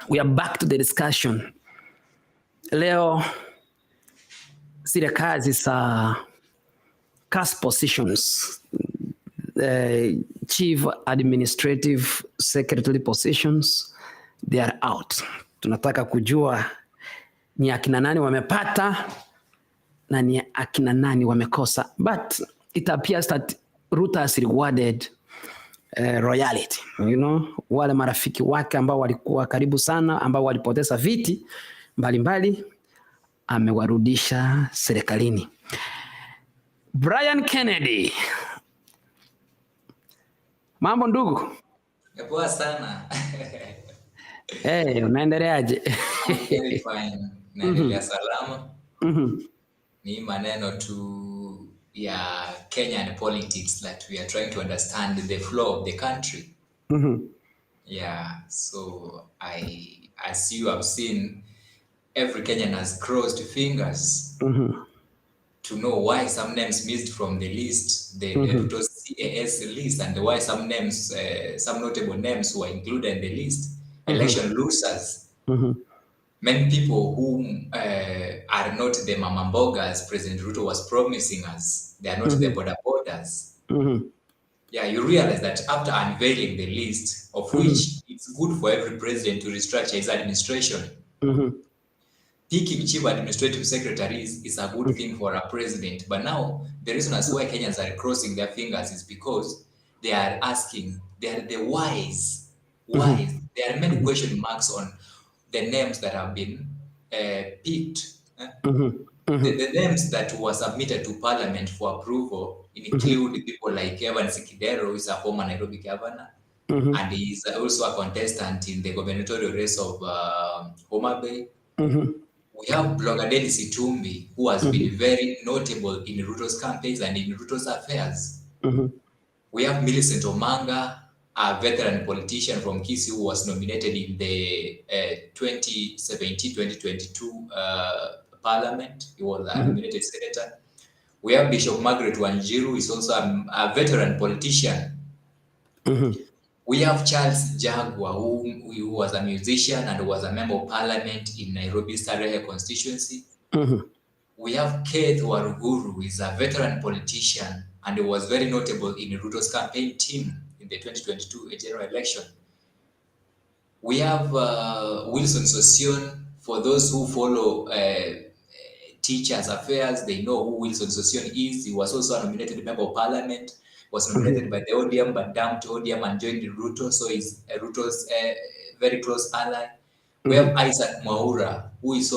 we are back to the discussion. Leo zile kazi za CAS positions, chief administrative secretary positions, they are out. Tunataka kujua ni akina nani wamepata na ni akina nani wamekosa. But it appears that Ruto has rewarded royalty, you know, wale marafiki wake ambao walikuwa karibu sana, ambao walipoteza viti mbalimbali, amewarudisha serikalini. Brian Kennedy, mambo ndugu? Poa sana. Hey, unaendeleaje? Very fine. Naendelea salama. Ni maneno tu ya Kenyan politics that we are trying to understand the flow of the country. Yeah, so as you have seen, every Kenyan has crossed fingers to know why some names missed from the list, the CAS list, and why some names, some notable names were included in the list. Election losers. Many people who are not the mama mbogas President Ruto was promising us. They are not the borders. Yeah, you realize that after unveiling the list, of which it's good for every president to restructure his administration. Picking chief administrative secretaries is a good thing for a president. But now, the reason as why Kenyans are crossing their fingers is because they are asking, they are the whys. There are many question marks on the names that have been picked. The names that were submitted to Parliament for approval include people like Kidero, who is a former Nairobi governor, and he is also a contestant in the gubernatorial race of Homa Bay. We have blogger Itumbi, who has been very notable in Ruto's campaigns and in Ruto's affairs. We have Millicent Omanga, a veteran politician from Kisii who was nominated in the 2017-2022 Parliament. He was a nominated senator. We have Bishop Margaret Wanjiku, who is also a veteran politician. We have Charles Jagwa, who was a musician and was a member of parliament in Nairobi's Starehe constituency. We have Keith Waruguru, who is a veteran politician and was very notable in Ruto's campaign team in the 2022 general election. We have Wilson Sosion. For those who follow teachers' affairs, they know who Wilson Sosion is. He was also a nominated member of parliament, was nominated by the ODM, but dumped ODM and joined Ruto, so he's Ruto's very close ally. We have Isaac Mwaura, who was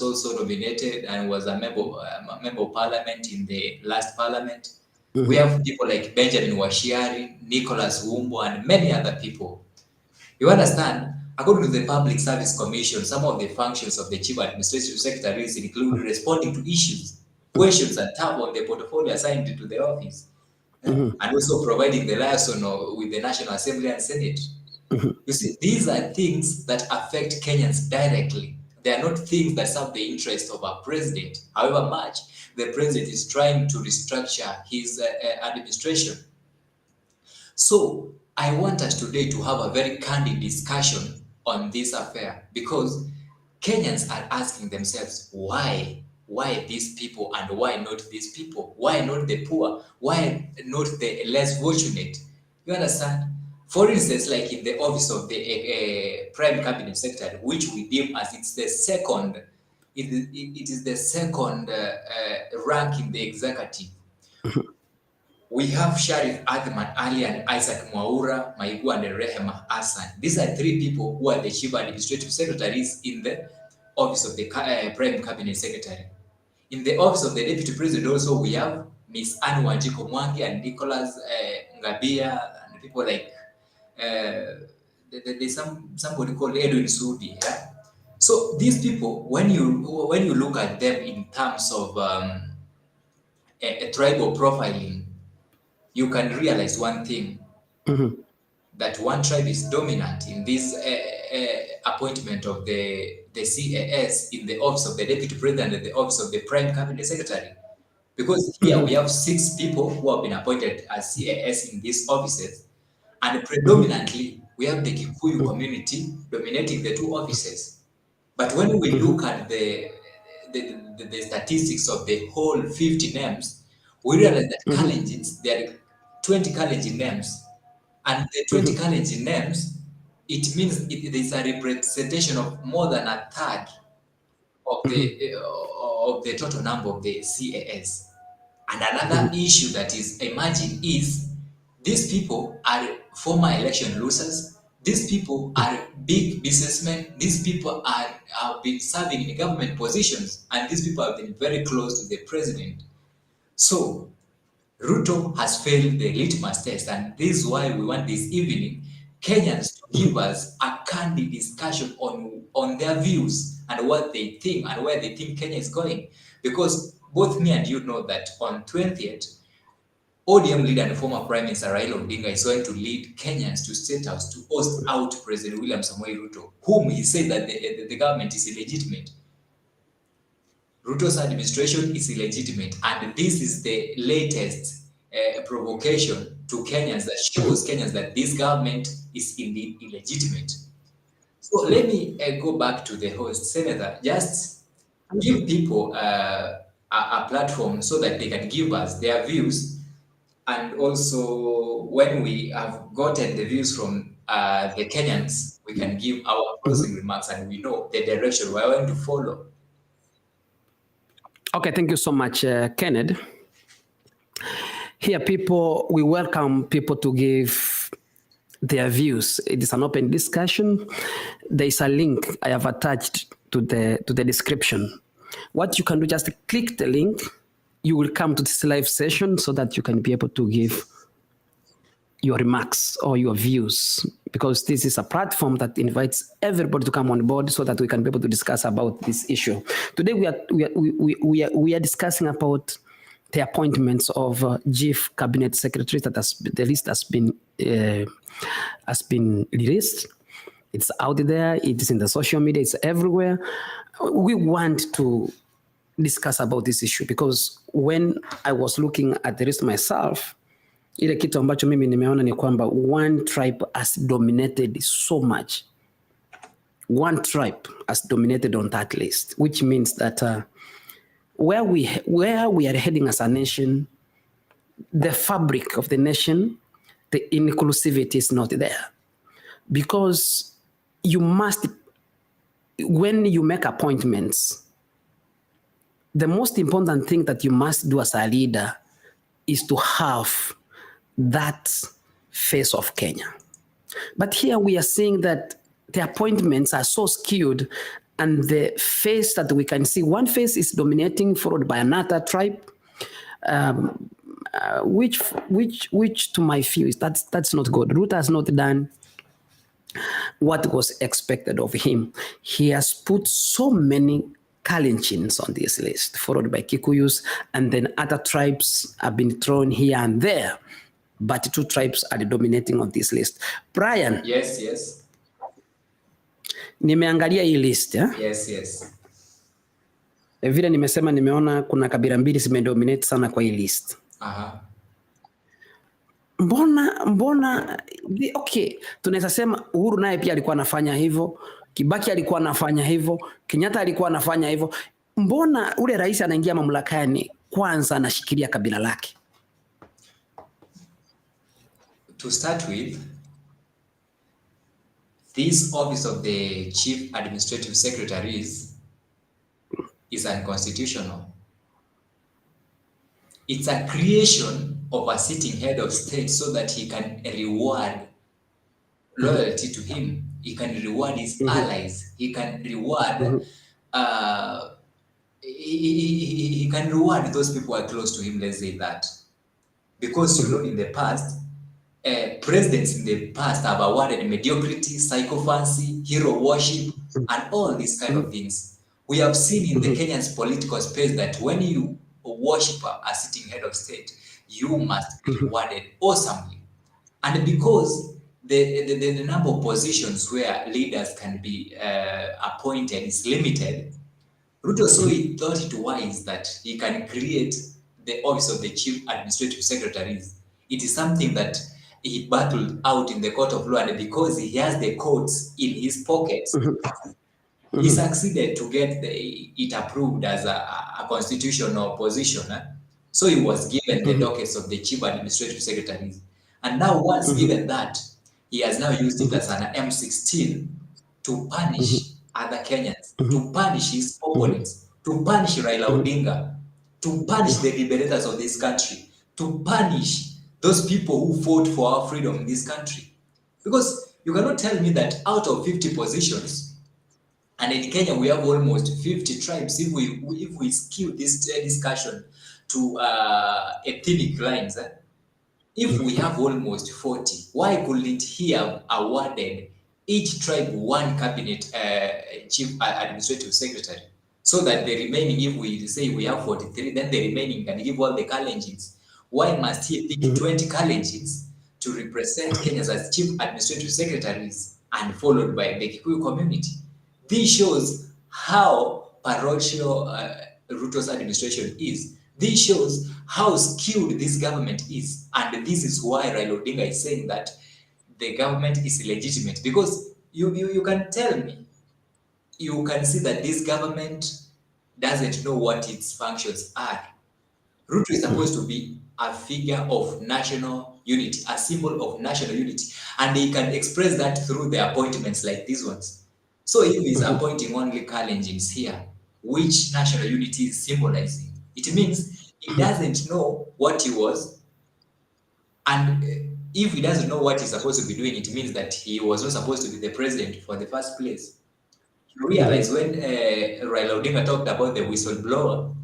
also nominated and was a member of parliament in the last parliament. We have people like Benjamin Washiari, Nicholas Wumbo, and many other people. You understand? According to the Public Service Commission, some of the functions of the Chief Administrative Secretaries include responding to issues, questions, and tap on the portfolio assigned to the office, and also providing the liaison with the National Assembly and Senate. You see, these are things that affect Kenyans directly. They are not things that serve the interest of a president, however much the president is trying to restructure his administration. So I want us today to have a very candid discussion on this affair, because Kenyans are asking themselves, why these people and why not these people? Why not the poor? Why not the less fortunate? You understand? For instance, like in the office of the Prime Cabinet Secretary, which we deem as it's the second, it is the second rank in the executive. We have Sharif Athman Ali and Isaac Mwaura, Maigua and Rehema Hassan. These are three people who are the chief administrative secretaries in the office of the Prime Cabinet Secretary. In the office of the Deputy President also, we have Miss Wanjiku Mwangi and Nicholas Ngabiya and people like there's somebody called Edwin Sudi. Yeah? So these people, when you look at them in terms of a tribal profiling, you can realize one thing, that one tribe is dominant in this appointment of the CAS in the office of the Deputy President and the office of the Prime Cabinet Secretary. Because here we have 6 people who have been appointed as CAS in these offices, and predominantly we have the Kikuyu community dominating the 2 offices. But when we look at the statistics of the whole 50 names, we realize that Kalenjins, there are 20 Kalenjin names. And the 20 Kalenjin names, it means there is a representation of more than a third of the total number of the CAS. And another issue that is emerging is these people are former election losers. These people are big businessmen. These people have been serving in government positions, and these people have been very close to the president. So Ruto has failed the litmus test, and this is why we want this evening Kenyans to give us a candid discussion on their views and what they think and where they think Kenya is going. Because both me and you know that on 20th, ODM leader and former Prime Minister Raila Odinga is going to lead Kenyans to State House to host out President William Samoei Ruto, whom he said that the government is illegitimate. Ruto's administration is illegitimate, and this is the latest provocation to Kenyans that shows Kenyans that this government is indeed illegitimate. So let me go back to the host, Senator. Just give people a platform so that they can give us their views, and also when we have gotten the views from the Kenyans, we can give our closing remarks, and we know the direction we're going to follow. Okay, thank you so much, Kenneth. Here, we welcome people to give their views. It is an open discussion. There is a link I have attached to the description. What you can do, just click the link. You will come to this live session so that you can be able to give your remarks or your views, because this is a platform that invites everybody to come on board so that we can be able to discuss about this issue. Today we are discussing about the appointments of chief cabinet secretaries. The list has been released. It's out there. It is in the social media. It's everywhere. We want to discuss about this issue because when I was looking at the list myself, ile kitu ambacho mimi nimeona ni kwamba one tribe has dominated so much. One tribe has dominated on that list, which means that where we are heading as a nation, the fabric of the nation, the inclusivity is not there. Because you must, when you make appointments, the most important thing that you must do as a leader is to have that face of Kenya. But here we are seeing that the appointments are so skewed, and the face that we can see, one face is dominating, followed by another tribe, which to my view is that's not good. Ruto has not done what was expected of him. He has put so many Kalenjins on this list, followed by Kikuyus, and then other tribes have been thrown here and there. But 2 tribes are dominating on this list. Brian. Yes. Nimeangalia hii list, ya? Yes. Vile nimesema nimeona kuna kabila mbili zimedominate sana kwa hii list. Aha. Mbona okay, tunaweza sema Uhuru naye pia alikuwa anafanya hivyo, Kibaki alikuwa anafanya hivyo, Kenyatta alikuwa anafanya hivyo. Mbona ule rais anaingia mamlakani kwanza anashikilia kabila lake? To start with, this office of the Chief Administrative Secretaries is unconstitutional. It's a creation of a sitting head of state so that he can reward loyalty to him. He can reward his allies. He can reward he can reward those people who are close to him, let's say that. Because you know, in the past, presidents in the past have awarded mediocrity, psychophancy, hero worship, and all these kind of things. We have seen in the Kenyan political space that when you worship a sitting head of state, you must be rewarded awesomely. And because the number of positions where leaders can be appointed is limited, Ruto thought it wise that he can create the office of the Chief Administrative Secretaries. It is something that he battled out in the court of law, and because he has the courts in his pockets, he succeeded to get it approved as a constitutional position. So he was given the dockets of the chief administrative secretaries. And now once given that, he has now used it as an M16 to punish other Kenyans, to punish his opponents, to punish Raila Odinga, to punish the liberators of this country, to punish those people who fought for our freedom in this country. Because you cannot tell me that out of 50 positions, and in Kenya, we have almost 50 tribes. If we skew this discussion to ethnic lines, if we have almost 40, why couldn't he have awarded each tribe one cabinet chief administrative secretary? So that the remaining, if we say we have 43, then the remaining can give all the Kalenjins. Why must he pick 20 Kalenjins to represent Kenyans as chief administrative secretaries and followed by the Kikuyu community? This shows how parochial Ruto's administration is. This shows how skewed this government is. And this is why Raila Odinga is saying that the government is illegitimate. Because you can tell me, you can see that this government doesn't know what its functions are. Ruto is supposed to be a figure of national unity, a symbol of national unity. And he can express that through the appointments like these ones. So if he's appointing only Kalenjins here, which national unity is symbolizing? It means he doesn't know what he was. And if he doesn't know what he's supposed to be doing, it means that he was not supposed to be the president for the first place. You realize when Raila Odinga talked about the whistleblower,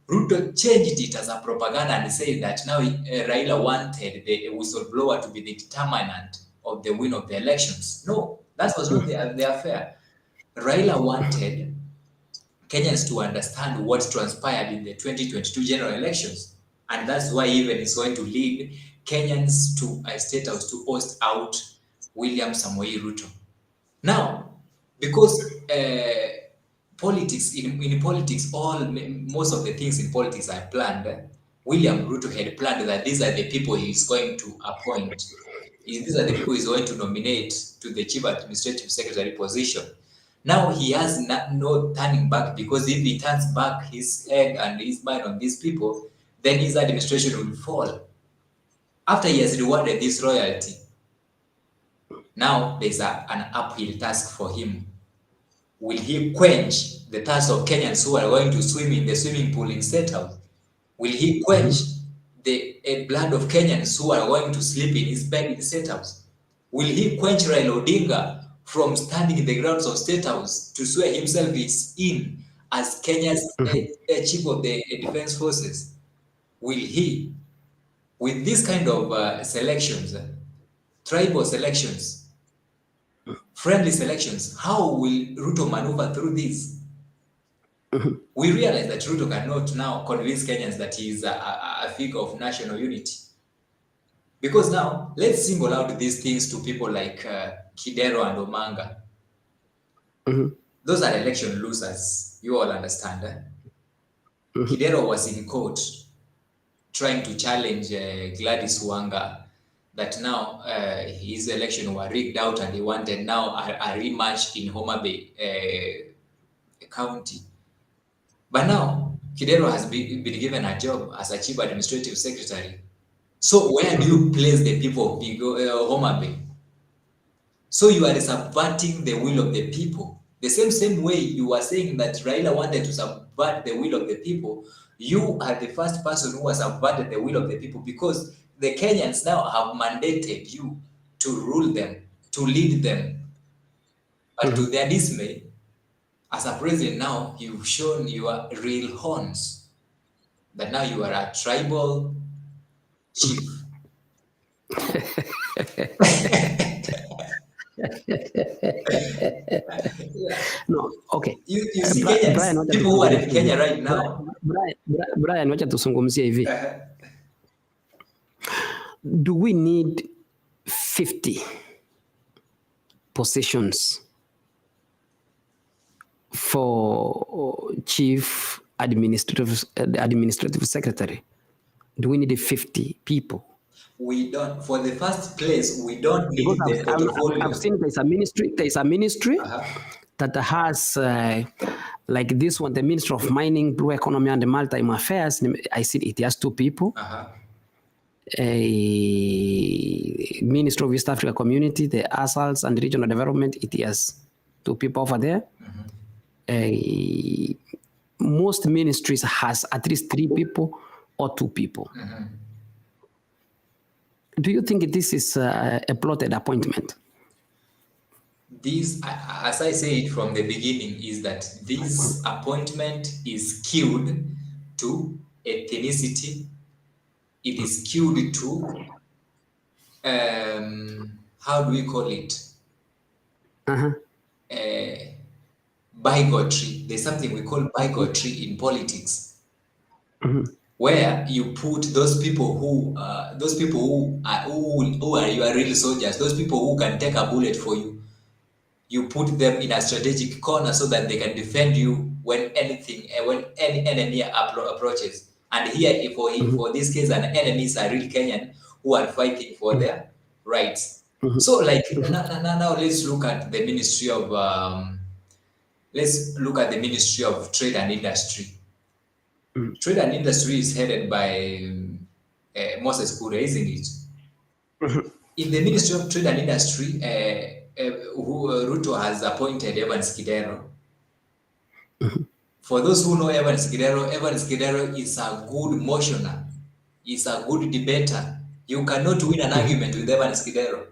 Ruto changed it as a propaganda and said that now Raila wanted the whistleblower to be the determinant of the win of the elections. No, that was not the affair. Raila wanted Kenyans to understand what transpired in the 2022 general elections. And that's why even is going to lead Kenyans to a state house to host out William Samoei Ruto. Now, because politics, in politics, most of the things in politics are planned. William Ruto had planned that these are the people he is going to appoint. These are the people he's going to nominate to the chief administrative secretary position. Now he has no turning back, because if he turns back his head and his mind on these people, then his administration will fall. After he has rewarded this royalty, now there's an uphill task for him. Will he quench the thirst of Kenyans who are going to swim in the swimming pool in State House? Will he quench the blood of Kenyans who are going to sleep in his bed in the State House? Will he quench Raila Odinga from standing in the grounds of State House to swear himself is in as Kenya's chief of the defense forces? Will he, with this kind of selections, tribal selections, friendly selections, how will Ruto maneuver through this? We realize that Ruto cannot now convince Kenyans that he is a figure of national unity. Because now, let's single out these things to people like Kidero and Omanga. Those are election losers. You all understand. Kidero was in court trying to challenge Gladys Wanga that now his election were rigged out and he wanted now a rematch in Homa Bay County. But now, Kidero has been given a job as a chief administrative secretary. So where do you place the people of Homa Bay? So you are subverting the will of the people. The same way you are saying that Raila wanted to subvert the will of the people, you are the first person who has subverted the will of the people, because the Kenyans now have mandated you to rule them, to lead them. But to their dismay, as a president now, you've shown your real horns. That now you are a tribal chief. No, okay. You see Kenyans, people who are in Kenya right now. Brian, wacha tuzungumzie hivi. Do we need 50 positions for chief administrative secretary? Do we need 50 people We don't, for the first place, we don't Because need the portfolio. I've seen there's a ministry that has like this one, the Ministry of Mining, Blue Economy and Maritime Affairs. I see it has 2 people. A Ministry of East Africa Community, the ASALs and Regional Development, it has 2 people over there. Most ministries has at least 3 people or 2 people. Do you think this is a plotted appointment? This, as I said from the beginning, is that this appointment is skewed to ethnicity. It is skewed to, how do we call it? Bigotry. There's something we call bigotry in politics, where you put those people who are your real soldiers, those people who can take a bullet for you. You put them in a strategic corner so that they can defend you when any enemy approaches. And here, for this case, an enemies are real Kenyan who are fighting for their rights. So, like now, let's look at the Ministry of Trade and Industry. Trade and Industry is headed by Moses Kure, isn't it? In the Ministry of Trade and Industry, Ruto has appointed Evans Kidero. For those who know Evans Kidero is a good motioner. He's a good debater. You cannot win an argument with Evans Kidero.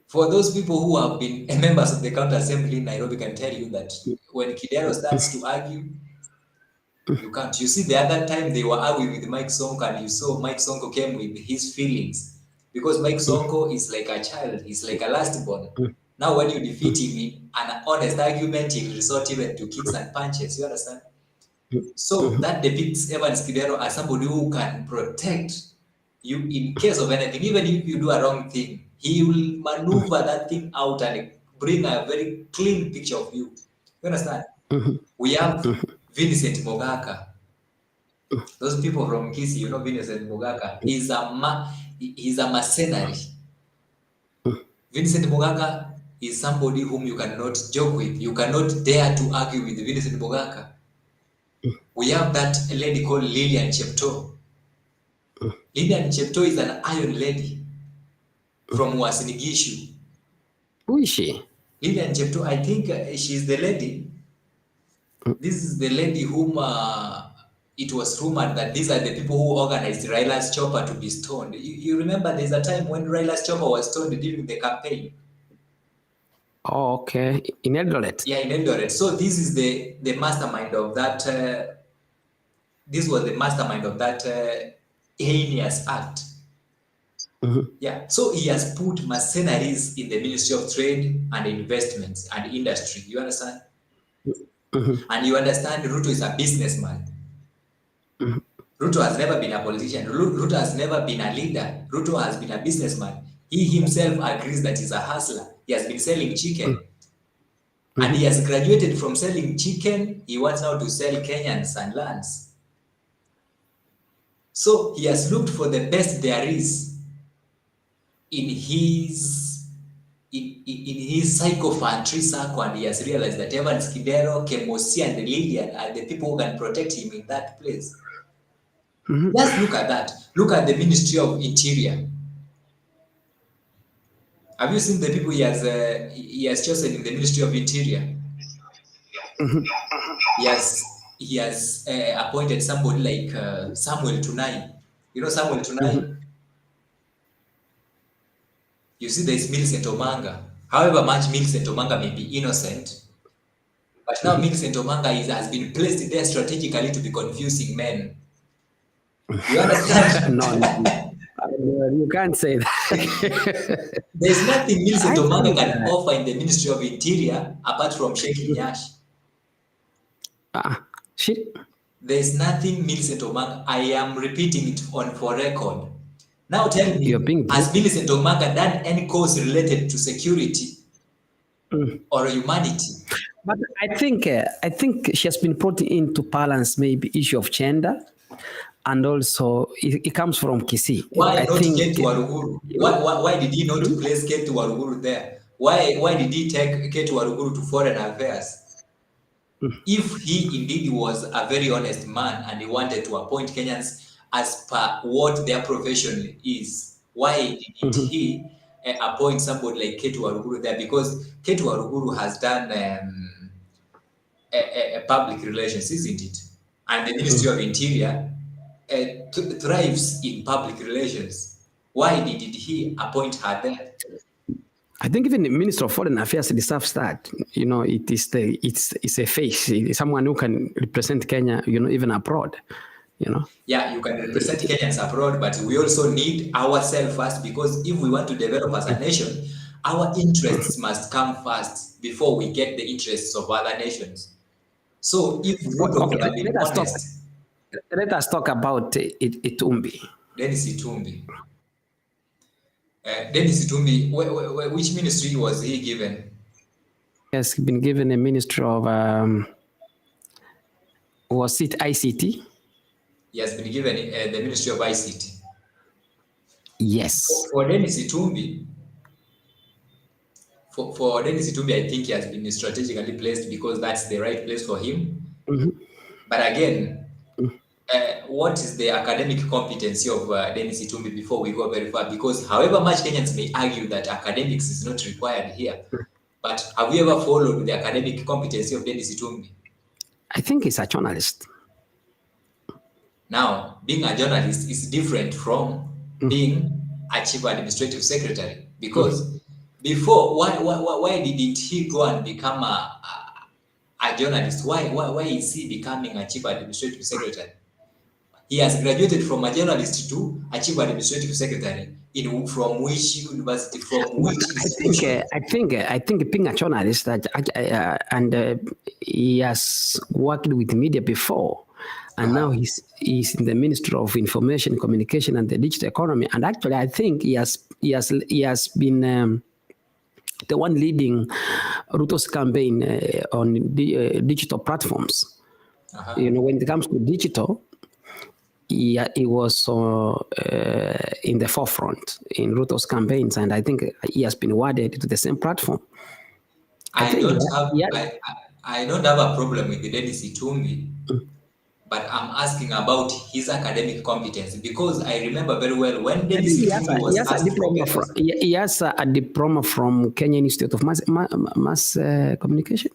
For those people who have been members of the County Assembly in Nairobi can tell you that when Kidero starts to argue, you can't. You see, the other time they were arguing with Mike Sonko, and you saw Mike Sonko came with his feelings. Because Mike Sonko is like a child, he's like a lastborn. Now when you defeat him in an honest argument, he'll resort even to kicks and punches, you understand? So that depicts Evans Kidero as somebody who can protect you in case of anything. Even if you do a wrong thing, he will maneuver that thing out and bring a very clean picture of you. You understand? We have Vincent Mogaka. Those people from Kisi, you know Vincent Mogaka. He's a mercenary. Vincent Mogaka is somebody whom you cannot joke with. You cannot dare to argue with Vincent Mogaka. We have that lady called Lilian Chepto. Lilian Chepto is an iron lady from Wasinigishu. Who is she? Lilian Chepto, I think she's the lady. This is the lady whom it was rumored that these are the people who organized Raila's chopper to be stoned. You remember there's a time when Raila's chopper was stoned during the campaign. Oh, okay. In Eldoret. Yeah, in Eldoret. So this is the mastermind of that. This was the mastermind of that heinous act. Yeah. So he has put mercenaries in the Ministry of Trade and Investments and Industry. You understand? And you understand Ruto is a businessman. Ruto has never been a politician. Ruto has never been a leader. Ruto has been a businessman. He himself agrees that he's a hustler. He has been selling chicken. And he has graduated from selling chicken. He wants now to sell Kenyans and lands. So he has looked for the best there is in his psychophancy circle, and he has realized that Evans Kidero, Kemosi, and Lillian are the people who can protect him in that place. Just look at that. Look at the Ministry of Interior. Have you seen the people he has chosen in the Ministry of Interior? He has appointed somebody like Samuel Tunai. You know Samuel Tunai? You see, there is Millicent Omanga. However much Millicent Omanga may be innocent, but now Millicent Omanga has been placed there strategically to be confusing men. You understand? No, you can't say that. There's nothing Millicent Omanga can offer in the Ministry of Interior apart from shaking Yash. Shit. There's nothing Millicent Omanga. I am repeating it for record. Now tell me, has Millicent Omanga done any course related to security or humanity? But I think she has been put in to balance maybe issue of gender and also it comes from Kisii. Why I not think, Ketu Waruguru? Why did he not place Ketu Waruguru there? Why did he take Ketu Waruguru to foreign affairs? If he indeed was a very honest man and he wanted to appoint Kenyans as per what their profession is, why didn't he appoint somebody like Ketu Waruguru there? Because Ketu Waruguru has done public relations, isn't it? And the Ministry of Interior thrives in public relations. Why did he appoint her there? I think even the Minister of Foreign Affairs deserves that. You know, it's a face. It's someone who can represent Kenya, you know, even abroad. You know. Yeah, you can represent Kenyans abroad, but we also need ourselves first, because if we want to develop as a nation, our interests must come first before we get the interests of other nations. So if Ruto could have been honest, let us talk about Itumbi. Dennis Itumbi. Dennis Itumbi, which ministry was he given? He has been given a ministry of, was it ICT? He has been given the ministry of ICT. Yes. For Dennis Itumbi, for Dennis Itumbi, I think he has been strategically placed because that's the right place for him. But again, what is the academic competency of Dennis Itumbi before we go very far? Because however much Kenyans may argue that academics is not required here, but have you ever followed the academic competency of Dennis Itumbi? I think he's a journalist. Now, being a journalist is different from being a chief administrative secretary, because before, why didn't he go and become a journalist? Why is he becoming a chief administrative secretary? He has graduated from a journalist to a chief administrative secretary. From which university? From which institution? I think being a journalist, and he has worked with media before, and now he's in the Ministry of Information, Communication, and the Digital Economy. And actually, I think he has been the one leading Ruto's campaign on digital platforms. You know, when it comes to digital, he was in the forefront in Ruto's campaigns, and I think he has been awarded to the same platform. I don't have a problem with the Dennis Itumbi, but I'm asking about his academic competence, because I remember very well when Dennis Itumbi was asked he has a diploma from Kenya Institute of Mass Communication,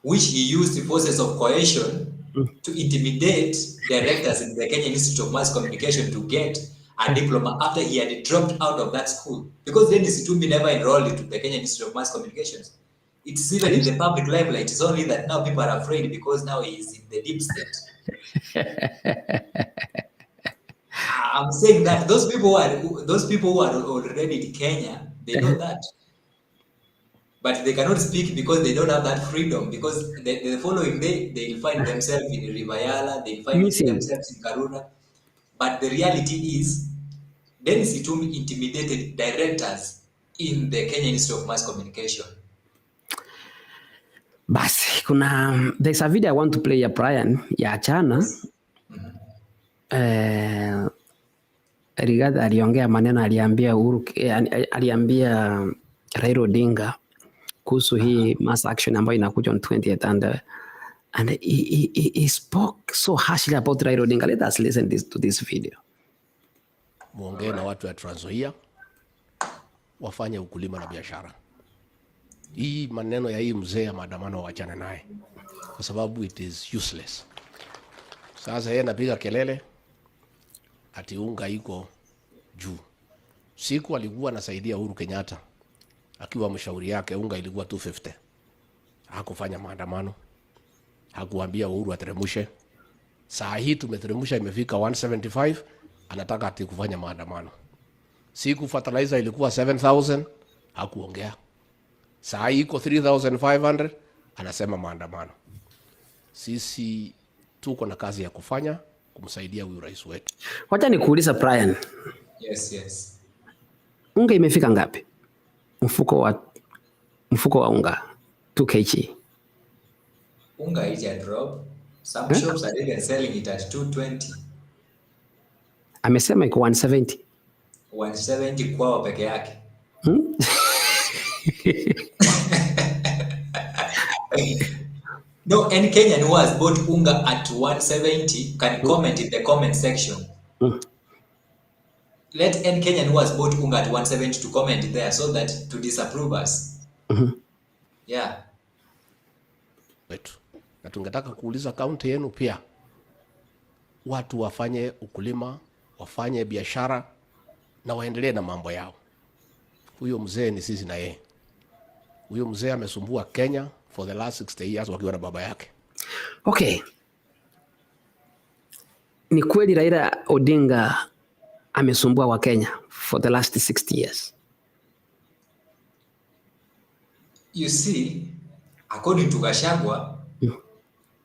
which he used the forces of coercion to intimidate directors in the Kenya Institute of Mass Communication to get a diploma after he had dropped out of that school. Because Dennis Itumbi never enrolled into the Kenya Institute of Mass Communications. It's even in the public library. It is only that now people are afraid because now he is in the deep state. I'm saying that those people who are already in Kenya, they know that. But they cannot speak because they don't have that freedom, because the following day they'll find themselves in Rivayala, they'll find themselves in Karuna. But the reality is, Dennis Itumbi intimidated directors in the Kenya Institute of Mass Communication. Basi, there's a video I want to play ya Brian, ya jana. Rigathi aliongea maneno, aliambia Raila Odinga kuhusu hii mass action ambayo inakuja on 20th, and he spoke so harshly about Raila Odinga. Let us listen to this video. Muongee na watu wa Trans Nzoia wafanye ukulima na biashara. Hii maneno ya hii mzee ya maandamano waachane naye, kwa sababu it is useless. Sasa yeye anapiga kelele ati unga iko juu. Siku alikuwa anasaidia Uhuru Kenyatta akiwa mshauri yake, unga ilikuwa 250. Hakufanya maandamano, hakuambia Uhuru ateremushe. Saa hii tumeteremusha, imefika 175, anataka ati kufanya maandamano. Siku fertilizer ilikuwa 7,000, hakuongea. Saa hii iko 3,500, anasema maandamano. Sisi tuko na kazi ya kufanya kumsaidia huyu rais wetu. Wacha nikuuliza Brian. Yes. Unga imefika ngapi? Mfuko wa unga 2 kg. Unga is a drop. Some shops are even selling it at 220. Amesema iko 170. 170 kwao peke yake. No, any Kenyan who has bought unga at 170 can comment in the comment section. Let any Kenyan who has bought unga at 170 to comment there so that to disapprove us. Yeah. Na tungetaka kuuliza kaunti yenu pia, watu wafanye ukulima, wafanye biashara na waendelee na mambo yao. Huyo mzee ni sisi na yeye. Huyo mzee amesumbua Kenya for the last 60 years wakiwa na baba yake. Okay. Ni kweli Raila Odinga amesumbua wa Kenya for the last 60 years. You see, according to Gachagua,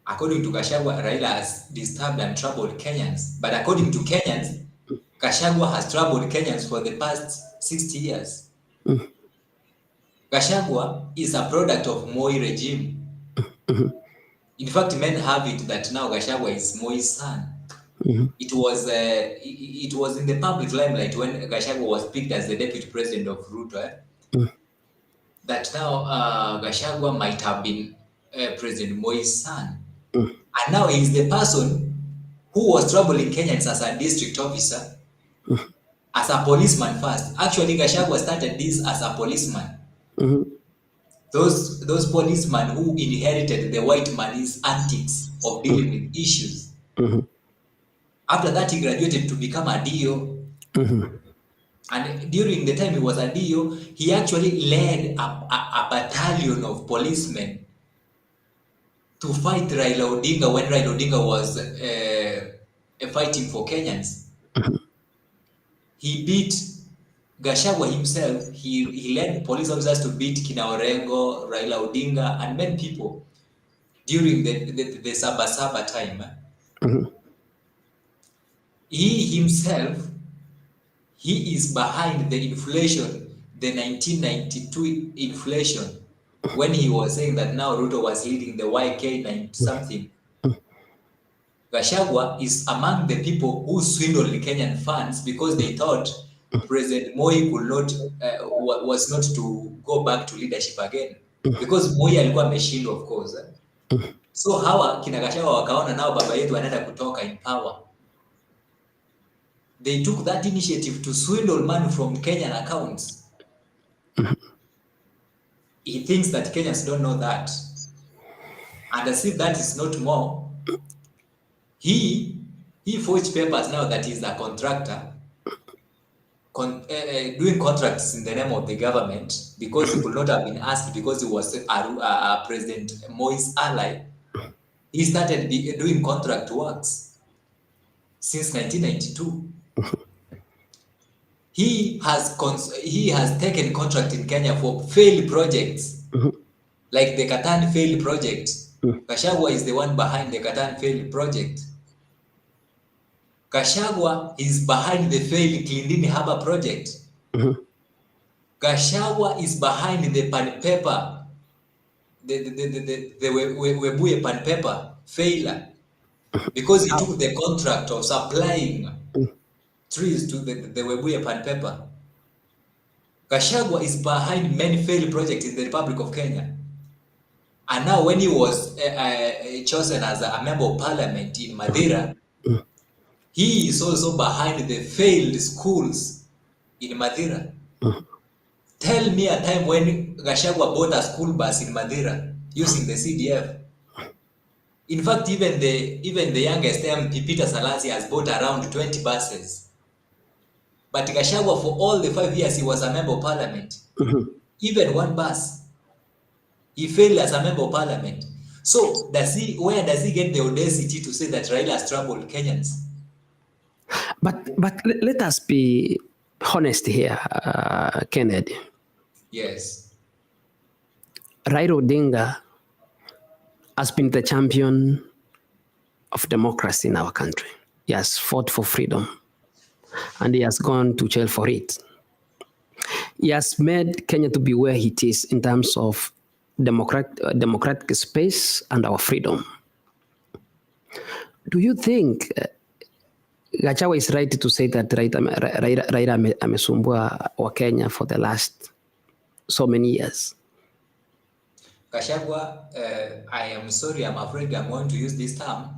Raila has disturbed and troubled Kenyans. But according to Kenyans, Gachagua has troubled Kenyans for the past 60 years. Gachagua is a product of Moi regime. In fact, men have it that now Gachagua is Moi's son. It was in the public limelight when Gachagua was picked as the deputy president of Ruto. That now Gachagua might have been President Moi's son. And now he is the person who was troubling Kenyans as a district officer, as a policeman first. Actually, Gachagua started this as a policeman. Those policemen who inherited the white man's antics of dealing with issues. After that, he graduated to become a DO. And during the time he was a DO, he actually led a battalion of policemen to fight Raila Odinga when Raila Odinga was fighting for Kenyans. He beat Gachagua himself. He led police officers to beat Kina Orengo, Raila Odinga, and many people during the Sabasaba time. He himself, he is behind the inflation, the 1992 inflation, when he was saying that now Ruto was leading the YK 90 something. Gachagua is among the people who swindled the Kenyan funds because they thought President Moi could not, was not to go back to leadership again. Because Moi alikuwa ameshindwa, of course. So hawa kina Gachagua wakaona nao baba yetu anaenda kutoka in power. They took that initiative to swindle money from Kenyan accounts. He thinks that Kenyans don't know that. And as if that is not more, he forged papers now that he's a contractor, doing contracts in the name of the government because he could not have been asked because he was a President Moi's ally. He started doing contract works since 1992. He has taken contract in Kenya for failed projects, like the Katan failed project. Gachagua is the one behind the Katan failed project. Gachagua is behind the failed Kilindini Harbour project. Gachagua is behind the pan paper, the Webuye pan paper failure, because he took the contract of supplying trees to the Webuye pan paper. Gachagua is behind many failed projects in the Republic of Kenya. And now when he was chosen as a member of parliament in Madeira, he is also behind the failed schools in Madeira. Tell me a time when Gachagua bought a school bus in Madeira using the CDF. In fact, even the youngest MP, Peter Salasi, has bought around 20 buses. But Gachagua, for all the 5 years he was a member of parliament, even one bus, he failed as a member of parliament. So where does he get the audacity to say that Raila has troubled Kenyans? But let us be honest here, Kennedy. Yes. Raila Odinga has been the champion of democracy in our country. He has fought for freedom, and he has gone to jail for it. He has made Kenya to be where it is in terms of democratic space and our freedom. Do you think Gachagua is right to say that Raila amesumbua wa Kenya for the last so many years. Gachagua, I am sorry, I'm afraid I'm going to use this term.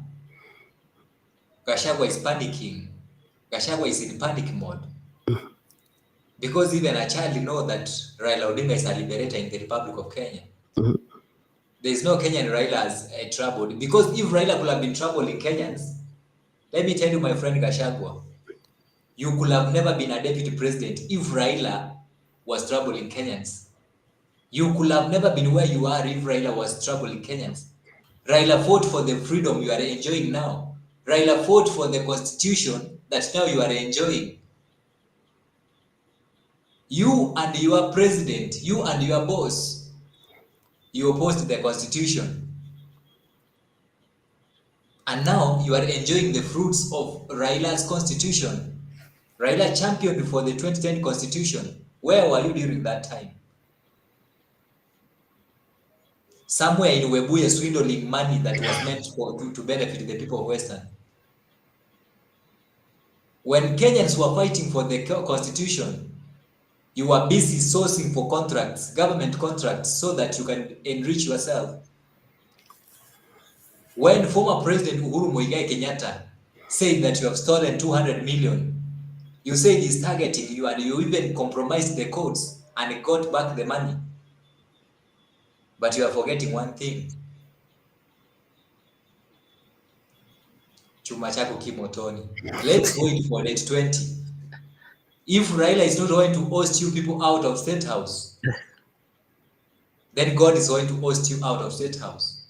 Gachagua is panicking. Gachagua is in panic mode. Because even a child knows that Raila Odinga is a liberator in the Republic of Kenya. There is no Kenyan Raila as troubled. Because if Raila could have been troubling Kenyans, let me tell you, my friend Gachagua, you could have never been a deputy president if Raila was troubling Kenyans. You could have never been where you are if Raila was troubling Kenyans. Raila fought for the freedom you are enjoying now. Raila fought for the constitution that now you are enjoying. You and your president, you and your boss, you opposed the constitution. And now you are enjoying the fruits of Raila's constitution. Raila championed for the 2010 constitution. Where were you during that time? Somewhere in Webuye swindling money that was meant to benefit the people of Western. When Kenyans were fighting for the constitution, you were busy sourcing for contracts, government contracts, so that you can enrich yourself. When former President Uhuru Muigai Kenyatta said that you have stolen 200 million, you said he's targeting you, and you even compromised the codes and got back the money. But you are forgetting one thing. Chuma chako kimotoni. Let's wait for late 20. If Raila is not going to host you people out of State House, then God is going to host you out of State House.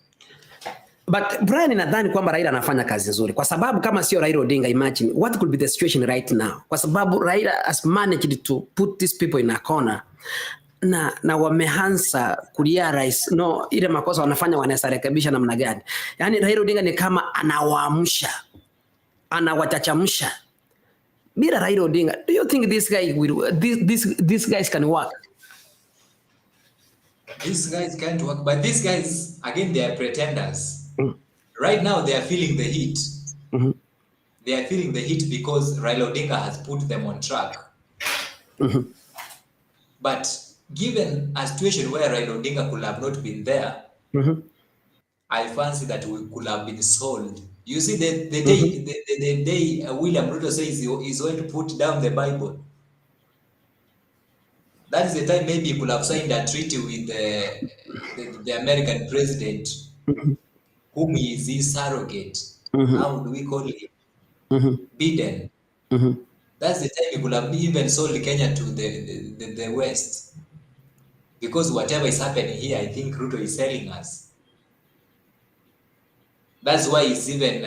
But Brian, nadhani kwamba Raila anafanya kazi nzuri kwa sababu kama sio Raila Odinga, imagine what could be the situation right now, kwa sababu Raila has managed to put these people in a corner na wameanza kurealize no, ile makosa wanafanya wanaweza rekebisha namna gani. Yani Raila Odinga ni kama anawaamsha, anawachachamsha. Bila Raila Odinga, do you think this guys can work? These guys can't work, but these guys, again, they are pretenders. Right now, they are feeling the heat. They are feeling the heat because Raila Odinga has put them on track. But given a situation where Raila Odinga could have not been there, I fancy that we could have been sold. You see, the day William Ruto says he's going to put down the Bible, that is the time maybe he could have signed a treaty with the American president, whom is his surrogate. How do we call him? Biden. That's the time he could have even sold Kenya to the West. Because whatever is happening here, I think Ruto is selling us. That's why he's even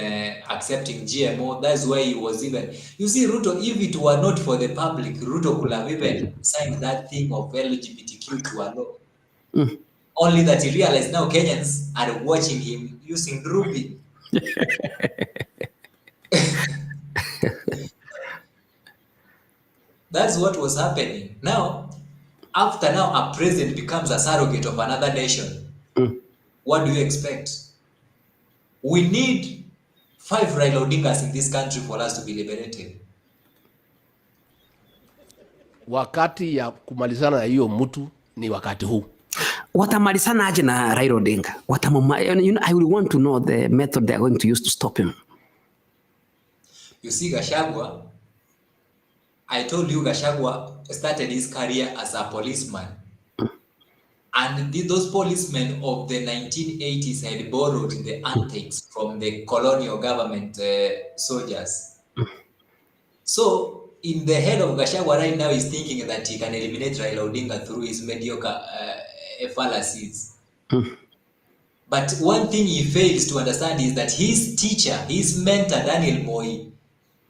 accepting GMO. That's why he was even... You see, Ruto, if it were not for the public, Ruto could have even signed that thing of LGBTQ to a law. Only that he realized now Kenyans are watching him using Ruby. That's what was happening. Now, after now a president becomes a surrogate of another nation, what do you expect? We need 5 Raila Odingas in this country for us to be liberated. Wakati ya kumalizana na hiyo mtu ni wakati huu. Watamalizana aje na Raila Odinga? I will want to know the method they are going to use to stop him. You see, Gachagua, I told you Gachagua started his career as a policeman. And those policemen of the 1980s had borrowed the antics from the colonial government soldiers. So, in the head of Gachagua right now, he's thinking that he can eliminate Raila Odinga through his mediocre fallacies. But one thing he fails to understand is that his teacher, his mentor, Daniel Moi,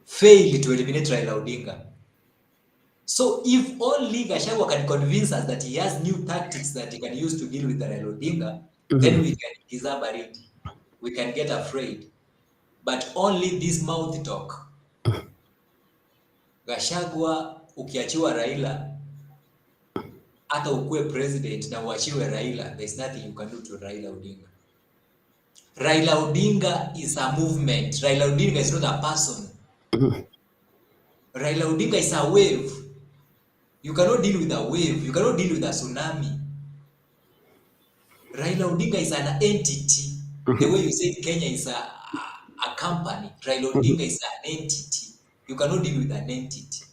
failed to eliminate Raila Odinga. So if only Gachagua can convince us that he has new tactics that he can use to deal with the Raila Odinga, then we can deserve a read. We can get afraid. But only this mouth talk. Gachagua, ukiachiwa Raila, hata ukue president na uachiwe Raila, there's nothing you can do to Raila Odinga. Raila Odinga is a movement. Raila Odinga is not a person. Raila Odinga is a wave. You cannot deal with a wave. You cannot deal with a tsunami. Raila Odinga is an entity. The way you say Kenya is a company. Raila Odinga is an entity. You cannot deal with an entity.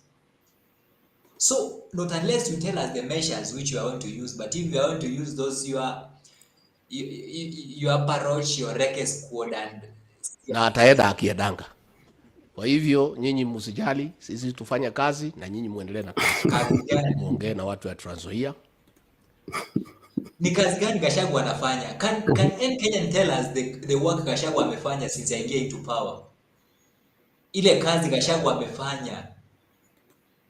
So, not unless you tell us the measures which you are going to use, but if you are going to use those, your paroch, your reke squad and... Na ataenda akiedanga. Kwa hivyo, nyinyi msijali, sisi tufanya kazi, na nyinyi muendelee na kazi. Kazi gani? Muongee na watu ya Transoia. Ni kazi gani Gachagua anafanya? Can any Kenyan tell us the work Gachagua amefanya since I get into power? Ile kazi Gachagua amefanya.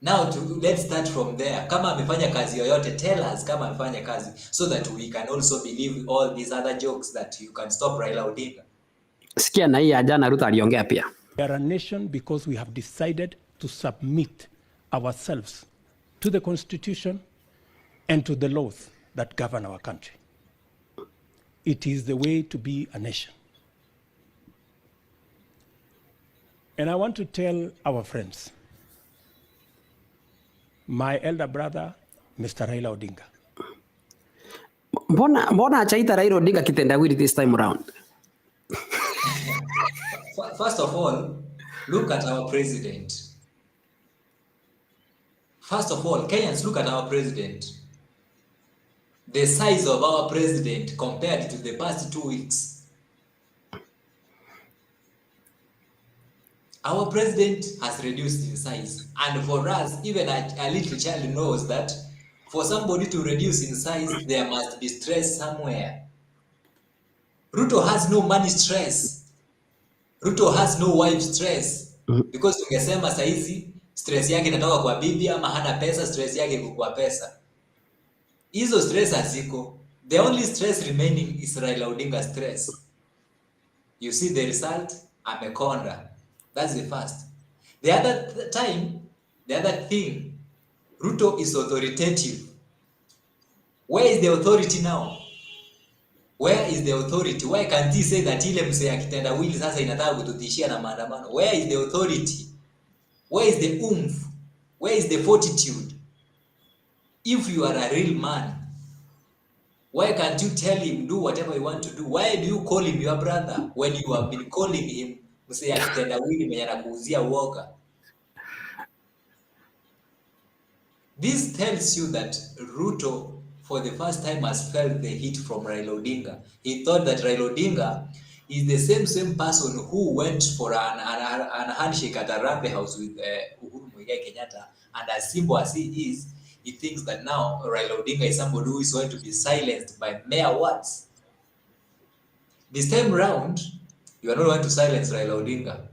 Now let's start from there. Kama amefanya kazi yoyote, tell us kama amefanya kazi, so that we can also believe all these other jokes that you can stop Raila Odinga. Sikia na hii ya jana Ruto aliongea pia. We are a nation because we have decided to submit ourselves to the constitution and to the laws that govern our country. It is the way to be a nation. And I want to tell our friends, my elder brother, Mr. Raila Odinga. Mbona achaita Raila Odinga kitendawili this time around? First of all, look at our president. First of all, Kenyans, look at our president. The size of our president compared to the past 2 weeks. Our president has reduced in size. And for us, even a little child knows that for somebody to reduce in size, there must be stress somewhere. Ruto has no money stress. Ruto has no wife stress. Because tungesema saizi, stress yake inatoka kwa bibi ama hana pesa, stress yake iko kwa pesa. Hizo stress haziko. The only stress remaining is Raila Odinga stress. You see the result? Amekonda. That's the first. The other thing, Ruto is authoritative. Where is the authority now? Where is the authority? Why can't he say that ile mse akitendawili sasa inataka kututishia na maandamano? Where is the authority? Where is the oomph? Where is the fortitude? If you are a real man, why can't you tell him do whatever you want to do? Why do you call him your brother when you have been calling him mse akitendawili mwenye anakuuzia uoga? This tells you that Ruto for the first time has felt the heat from Raila Odinga. He thought that Raila Odinga is the same person who went for an handshake at a Rambe house with Uhuru Muigai Kenyatta, and as simple as he is, he thinks that now Raila Odinga is somebody who is going to be silenced by mere words. This time round, you are not going to silence Raila Odinga.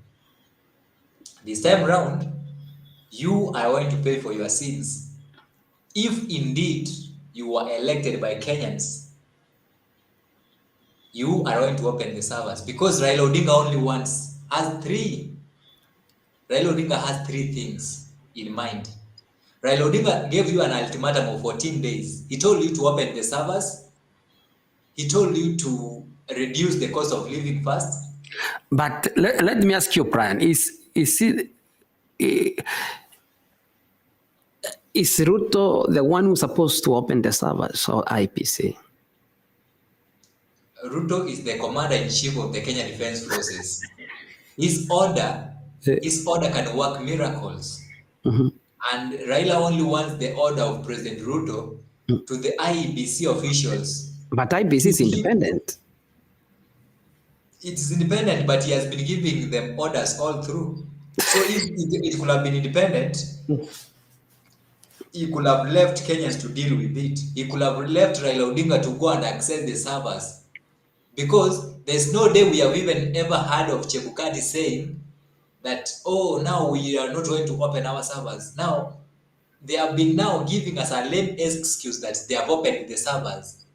This time round, you are going to pay for your sins. If indeed you were elected by Kenyans, you are going to open the servers, because Raila Odinga has three things in mind. Raila Odinga gave you an ultimatum of 14 days. He told you to open the servers. He told you to reduce the cost of living first. But let me ask you, Brian, is Ruto the one who's supposed to open the servers or IPC? Ruto is the commander-in-chief of the Kenya Defense Forces. His order can work miracles. And Raila only wants the order of President Ruto to the IEBC officials. But IEBC is independent. It's independent, but he has been giving them orders all through. So if it could have been independent, he could have left Kenyans to deal with it. He could have left Raila Odinga to go and access the servers. Because there's no day we have even ever heard of Chebukati saying that, oh, now we are not going to open our servers. Now, they have been now giving us a lame excuse that they have opened the servers.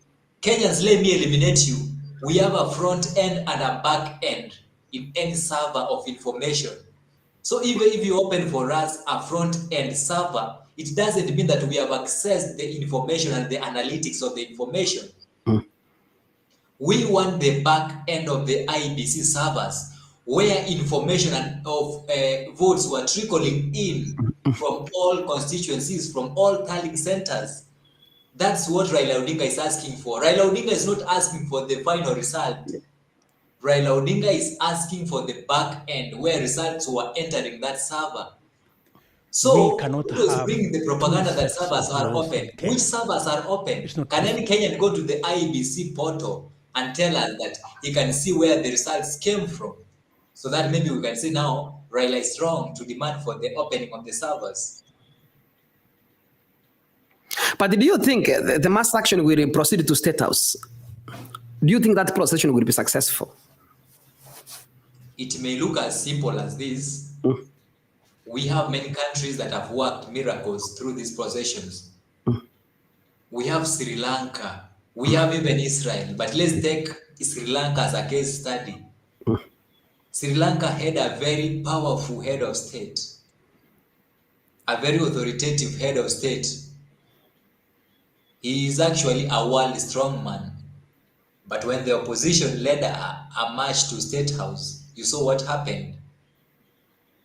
Kenyans, let me eliminate you. We have a front end and a back end in any server of information. So even if you open for us a front end server, it doesn't mean that we have accessed the information and the analytics of the information. We want the back end of the IBC servers where information of votes were trickling in from all constituencies, from all tallying centers. That's what Raila Odinga is asking for. Raila Odinga is not asking for the final result. Raila Odinga is asking for the back end where results were entering that server. So, we cannot who is have bringing the propaganda that sets servers of are laws open? in Kenya. Which servers are open? It's not Can any possible. Kenyan go to the IEBC portal and tell us that he can see where the results came from? So that maybe we can say now Raila is wrong to demand for the opening of the servers. But do you think the mass action will proceed to State House? Do you think that procession will be successful? It may look as simple as this. We have many countries that have worked miracles through these processions. We have Sri Lanka. We have even Israel. But let's take Sri Lanka as a case study. Sri Lanka had a very powerful head of state, a very authoritative head of state. He is actually a world strongman. But when the opposition led a march to State House, you saw what happened.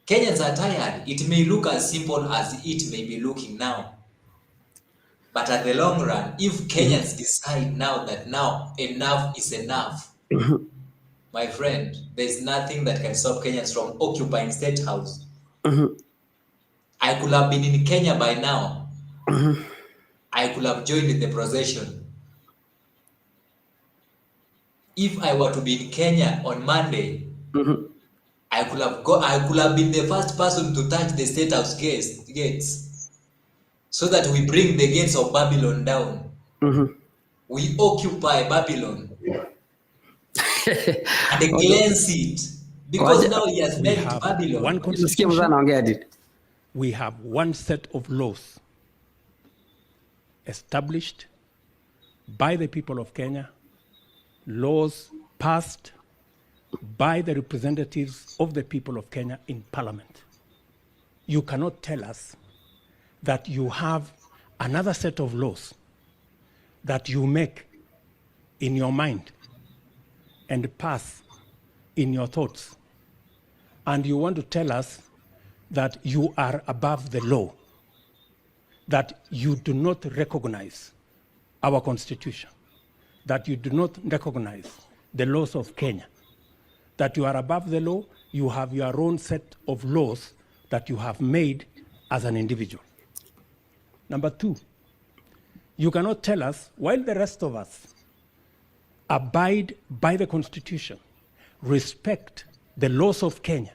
Kenyans are tired. It may look as simple as it may be looking now. But at the long run, if Kenyans decide now that now enough is enough, my friend, there's nothing that can stop Kenyans from occupying State House. I could have been in Kenya by now. I could have joined the procession. If I were to be in Kenya on Monday, I could have been the first person to touch the State House gates, so that we bring the gates of Babylon down. We occupy Babylon and cleanse it, because now he has made it Babylon. One constitution. We have one set of laws established by the people of Kenya, laws passed by the representatives of the people of Kenya in Parliament. You cannot tell us that you have another set of laws that you make in your mind and pass in your thoughts, and you want to tell us that you are above the law, that you do not recognize our constitution, that you do not recognize the laws of Kenya, that you are above the law, you have your own set of laws that you have made as an individual. Number two, you cannot tell us, while the rest of us abide by the Constitution, respect the laws of Kenya,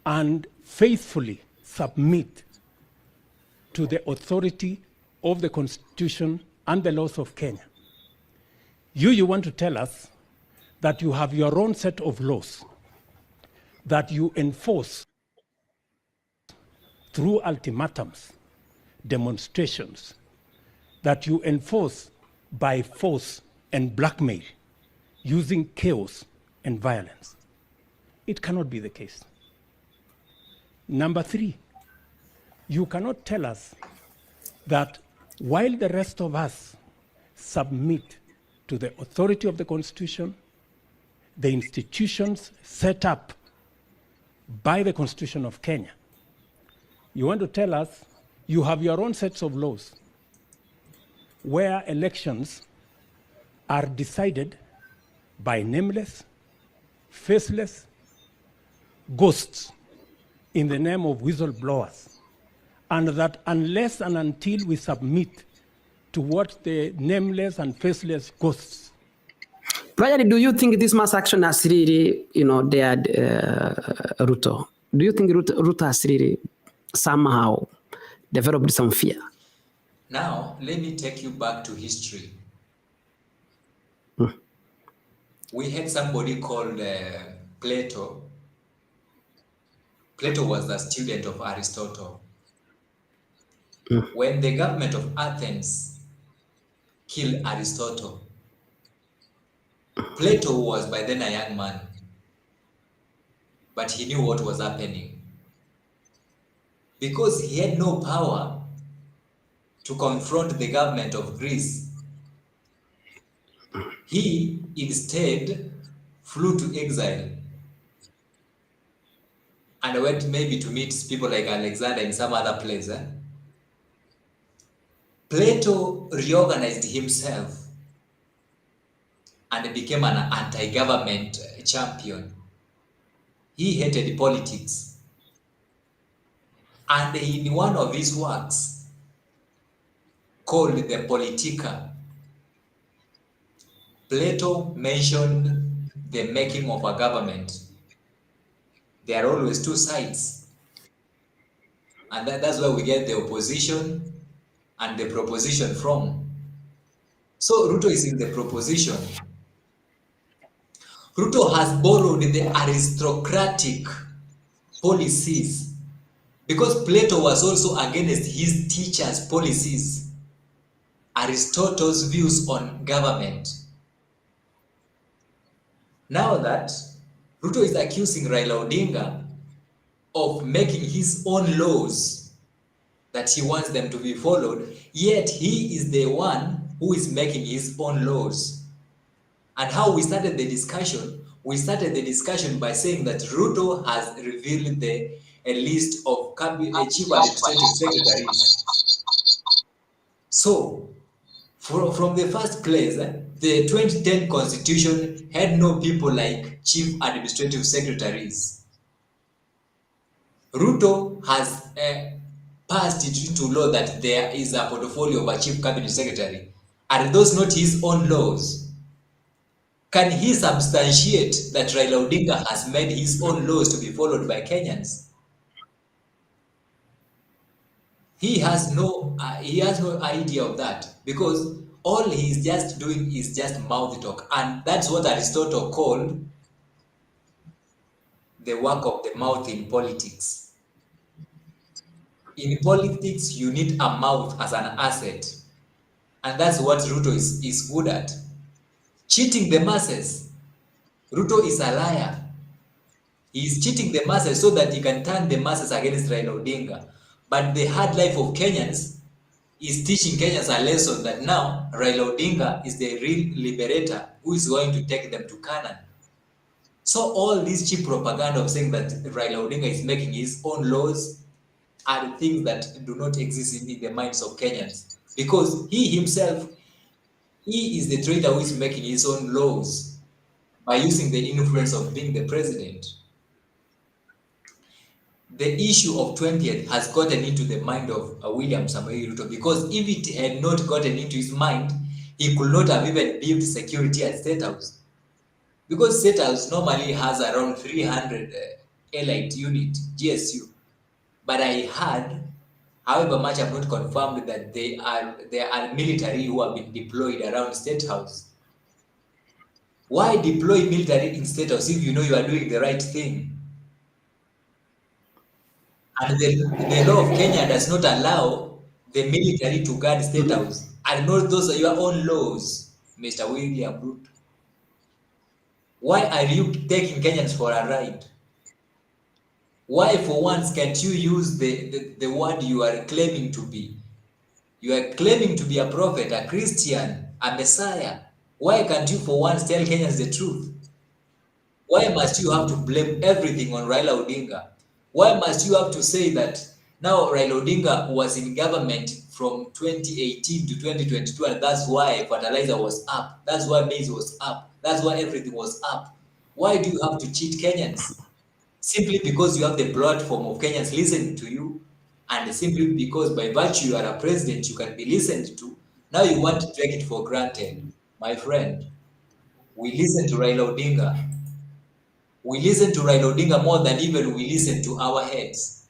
and faithfully submit to the authority of the Constitution and the laws of Kenya. You want to tell us that you have your own set of laws that you enforce through ultimatums, demonstrations, that you enforce by force and blackmail, using chaos and violence. It cannot be the case. Number three, you cannot tell us that while the rest of us submit to the authority of the Constitution, the institutions set up by the Constitution of Kenya, you want to tell us you have your own sets of laws where elections are decided by nameless, faceless ghosts in the name of whistleblowers, and that unless and until we submit to what the nameless and faceless ghosts. Brian, do you think this mass action has really, dared Ruto? Do you think Ruto has really somehow developed some fear? Now, let me take you back to history. We had somebody called Plato. Plato was the student of Aristotle. When the government of Athens killed Aristotle, Plato was by then a young man, but he knew what was happening. Because he had no power to confront the government of Greece, he instead flew to exile and I went maybe to meet people like Alexander in some other place. Plato reorganized himself and became an anti-government champion. He hated politics. And in one of his works called the Politica, Plato mentioned the making of a government. There are always two sides. And that's where we get the opposition and the proposition from. So Ruto is in the proposition. Ruto has borrowed the aristocratic policies because Plato was also against his teacher's policies, Aristotle's views on government. Now that Ruto is accusing Raila Odinga of making his own laws that he wants them to be followed, yet he is the one who is making his own laws. And how we started the discussion? We started the discussion by saying that Ruto has revealed a list of chief administrative secretaries. So, from the first place, the 2010 constitution had no people like chief administrative secretaries. Ruto has passed it into law that there is a portfolio of a chief cabinet secretary. Are those not his own laws? Can he substantiate that Raila Odinga has made his own laws to be followed by Kenyans? He has no idea of that, because all he is just doing is just mouth talk, and that's what Aristotle called the work of the mouth in politics. In politics, you need a mouth as an asset, and that's what Ruto is good at. Cheating the masses. Ruto is a liar. He is cheating the masses so that he can turn the masses against Raila Odinga. But the hard life of Kenyans is teaching Kenyans a lesson that now Raila Odinga is the real liberator who is going to take them to Canaan. So all this cheap propaganda of saying that Raila Odinga is making his own laws are things that do not exist in the minds of Kenyans. Because he himself, he is the traitor who is making his own laws by using the influence of being the president. The issue of 20th has gotten into the mind of William Samoei Ruto, because if it had not gotten into his mind, he could not have even built security at State House. Because State House normally has around 300 elite unit, GSU. But I heard, however much I've not confirmed, that there are military who have been deployed around State House. Why deploy military in State House if you know you are doing the right thing? And the law of Kenya does not allow the military to guard State House. And not those are your own laws, Mr. William Ruto. Why are you taking Kenyans for a ride? Why for once can't you use the word you are claiming to be? You are claiming to be a prophet, a Christian, a Messiah. Why can't you for once tell Kenyans the truth? Why must you have to blame everything on Raila Odinga? Why must you have to say that now Raila Odinga was in government from 2018 to 2022 and that's why fertilizer was up, that's why maize was up, that's why everything was up? Why do you have to cheat Kenyans? Simply because you have the platform of Kenyans listening to you, and simply because by virtue you are a president, you can be listened to. Now you want to take it for granted. My friend, we listen to Raila Odinga. We listen to Raila Odinga more than even we listen to our heads.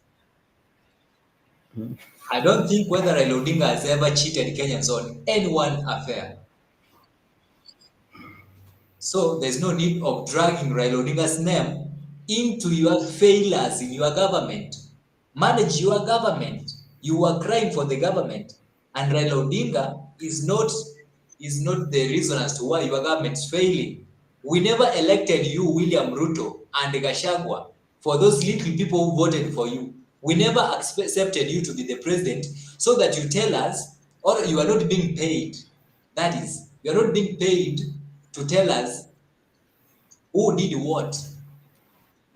I don't think whether Raila Odinga has ever cheated Kenyans on any one affair. So there's no need of dragging Raila Odinga's name into your failures in your government. Manage your government. You are crying for the government. And Raila Odinga is not the reason as to why your government is failing. We never elected you, William Ruto and Gachagua, for those little people who voted for you. We never accepted you to be the president so that you tell us, or you are not being paid. That is, you are not being paid to tell us who did what.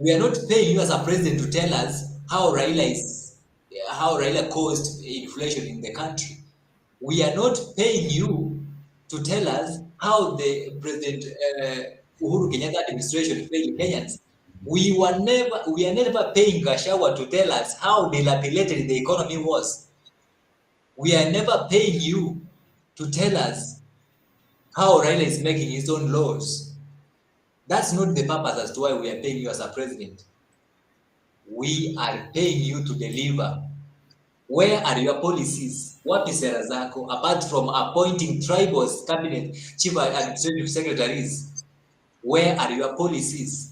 We are not paying you as a president to tell us how Raila caused inflation in the country. We are not paying you to tell us how the President Uhuru Kenyatta administration failed Kenyans. We are never paying Gachagua to tell us how dilapidated the economy was. We are never paying you to tell us how Raila is making his own laws. That's not the purpose as to why we are paying you as a president. We are paying you to deliver. Where are your policies? What is sera zako apart from appointing tribals cabinet chief administrative secretaries? Where are your policies?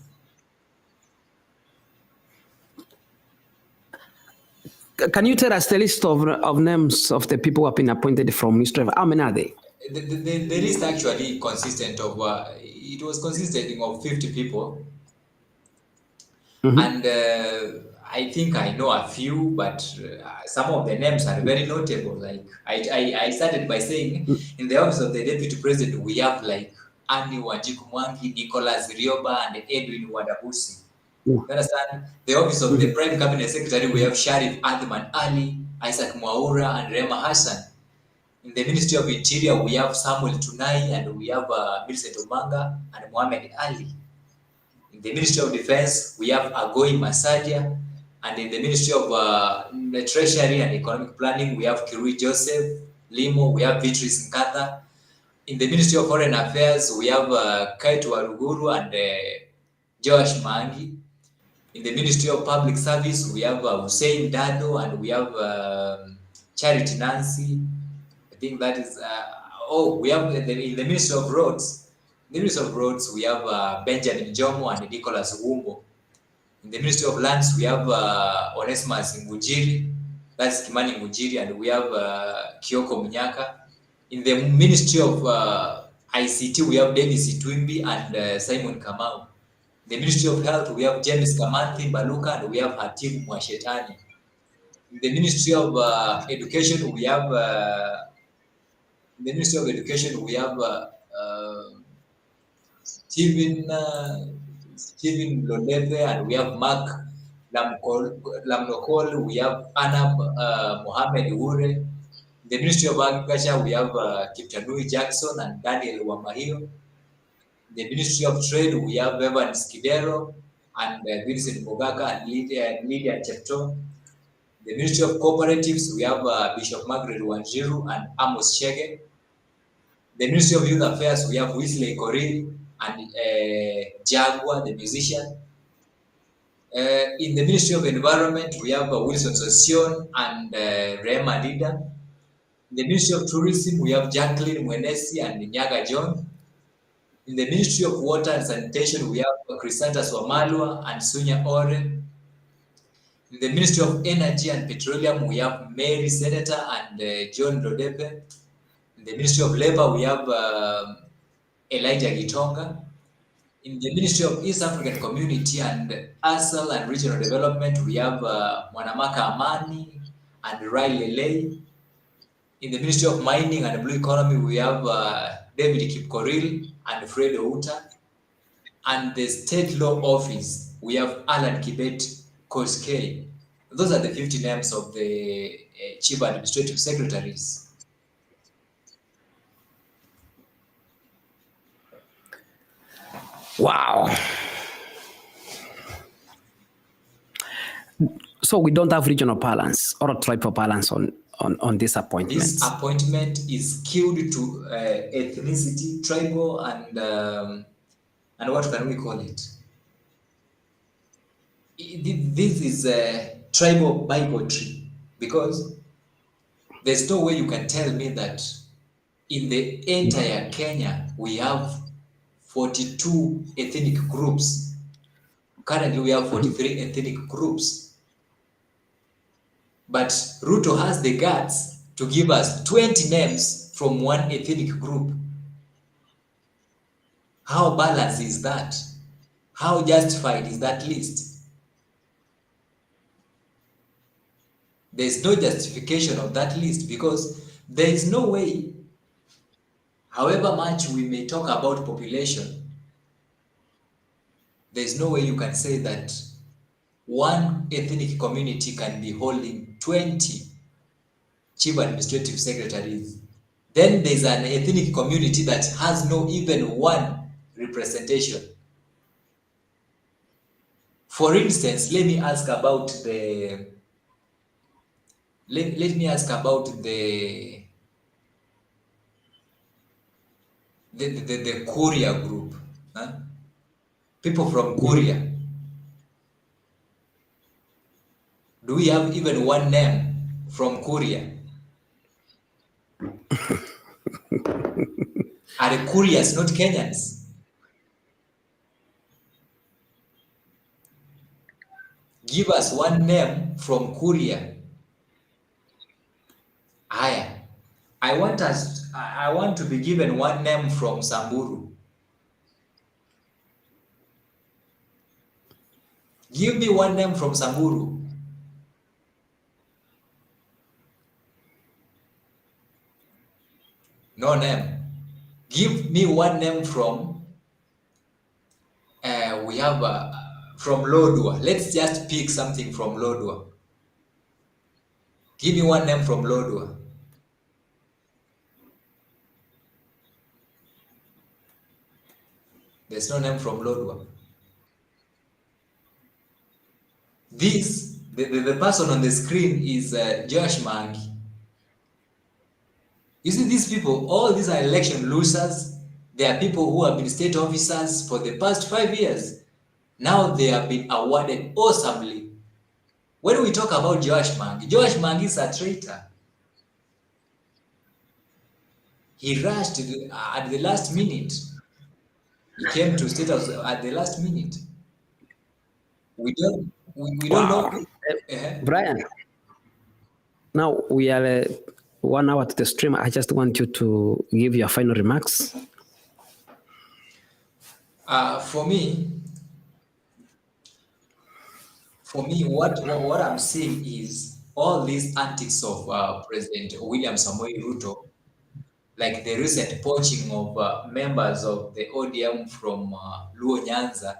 Can you tell us the list of names of the people who have been appointed from Ministry of? How many are they? The list actually consistent of it was consisting of 50 people, and I think I know a few, but some of the names are very notable. Like I started by saying, in the office of the deputy president, we have like Wanjiku Mwangi, Nicholas Rioba, and Edwin Wandabusi. You understand? The office of the prime cabinet secretary, we have Sharif Athman Ali, Mwaura, and Rehema Hassan. In the Ministry of Interior, we have Samuel Tunai, and we have Millicent Omanga and Mohamud Ali. In the Ministry of Defense, we have Agoi Masadia, and in the Ministry of the Treasury and Economic Planning, we have Kirui Joseph, Limo, we have Beatrice Nkatha. In the Ministry of Foreign Affairs, we have Kaitu Waruguru and Joash Maangi. In the Ministry of Public Service, we have Hussein Dado, and we have Charity Nancy. I think that is, we have in the Ministry of Roads. In the Ministry of Roads, we have Benjamin Jomo and Nicholas Wumbo. In the Ministry of Lands, we have Onesimus Ngujiri, that's Kimani Ngujiri, and we have Kioko Nyaqa. In the Ministry of ICT, we have Davis Itumbi and Simon Kamau. In the Ministry of Health, we have James Kamanthi Baluka, and we have Hatim Mwashetani. In the Ministry of Education, we have Stephen Lodeve, and we have Mark Lamnokol, we have Anab Mohamed Ure. In the Ministry of Agriculture, we have Kiptanui Jackson and Daniel Wamahio. In the Ministry of Trade, we have Evans Kidero and Vincent Mogaka and Lydia Chepto. In the Ministry of Cooperatives, we have Bishop Margaret Wanjiru and Amos Chege. The Ministry of Youth Affairs, we have Wesley Koril and Jaguar, the musician. In the Ministry of Environment, we have Wilson Sosion and Rehema Lida. In the Ministry of Tourism, we have Jacqueline Mwenesi and Nyaqa John. In the Ministry of Water and Sanitation, we have Chrysantas Wamalwa and Sunya Ore. In the Ministry of Energy and Petroleum, we have Mary Senator and John Lodepe. In the Ministry of Labor, we have Elijah Gitonga. In the Ministry of East African Community and ASAL and Regional Development, we have Mwanamaka Amani and Riley Lay. In the Ministry of Mining and Blue Economy, we have David Kipkoril and Fred Outa. And the State Law Office, we have Alan Kibet Koskei. Those are the 50 names of the Chief Administrative Secretaries. Wow. So we don't have regional balance or tribal balance on this appointment. This appointment is skewed to ethnicity, tribal, and what can we call it? This is a tribal bigotry, because there's no way you can tell me that in the entire Kenya we have 42 ethnic groups. Currently we have 43 ethnic groups. But Ruto has the guts to give us 20 names from one ethnic group. How balanced is that? How justified is that list? There's no justification of that list, because there is no way, however much we may talk about population, There's no way you can say that one ethnic community can be holding 20 chief administrative secretaries. Then there's an ethnic community that has no even one representation. For instance, let me ask about the Korea group. Huh? People from Korea. Do we have even one name from Korea? Are the Koreans not Kenyans? Give us one name from Korea. Aya. I want to be given one name from Samburu. Give me one name from Samburu. No name. Give me one name from we have from Lodwar. Let's just pick something from Lodwar. Give me one name from Lodwar. There's no name from Lodwar. The person on the screen is Joash Maangi. You see, these people, all these are election losers. They are people who have been state officers for the past 5 years. Now they have been awarded awesomely. When we talk about Joash Maangi is a traitor. He rushed at the last minute. He came to state house at the last minute. We don't know. Brian, now we are 1 hour to the stream. I just want you to give your final remarks. For me, what I'm seeing is all these antics of President William Samoei Ruto, like the recent poaching of members of the ODM from Luo Nyanza,